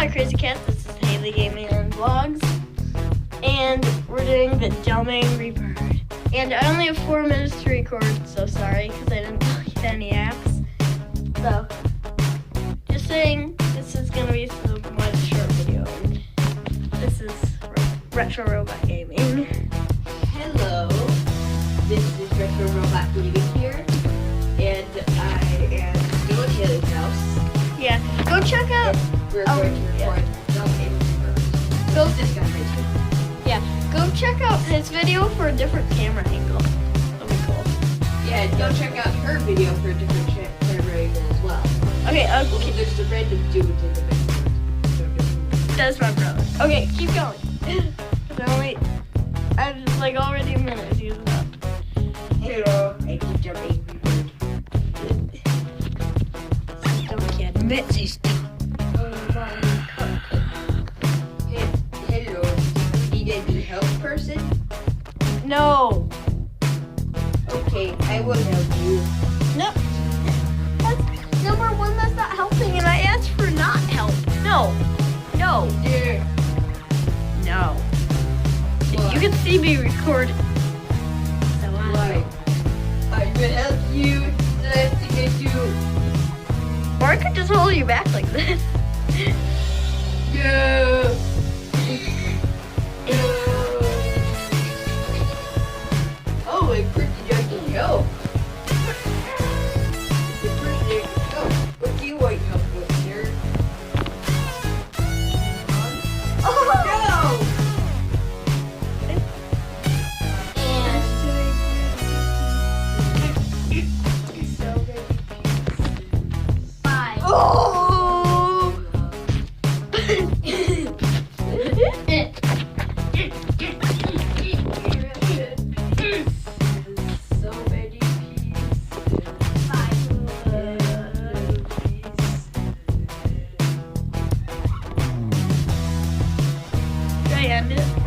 my crazy cat. This is Haley Gaming and Vlogs, and we're doing the Dumb Angry Bird. And I only have 4 minutes to record, so sorry because I didn't delete any apps. So, just saying, this is gonna be my short video. This is Retro Robot Gaming. Hello, this is Retro Robot Gaming here, and I am still at Haley's house. Yeah, go check out. We're going to record Dumb Angry Bird. Go Discovery. Yeah, go check out his video for a different camera angle. That'll be cool. Yeah, and go check out her video for a different camera angle as well. Okay, Okay, there's the random dude in the video. That's my brother. Okay, keep going. I'm like already a minute using up. Hello, I can Dumb Angry Bird. Don't get admit he's dumb. Hello, do you need any help, person? No. Okay, I will help you. No. That's number one, that's not helping, and I asked for not help. No. No. Yeah. No. What? You can see me recording. So Why? I will help you. I have to get you. Or I could just hold you back like this. Yeah. Oh, a pretty junky joke. It's a pretty junky joke. What do you want help with, sir? Oh. No! Oh! So many Should I end it?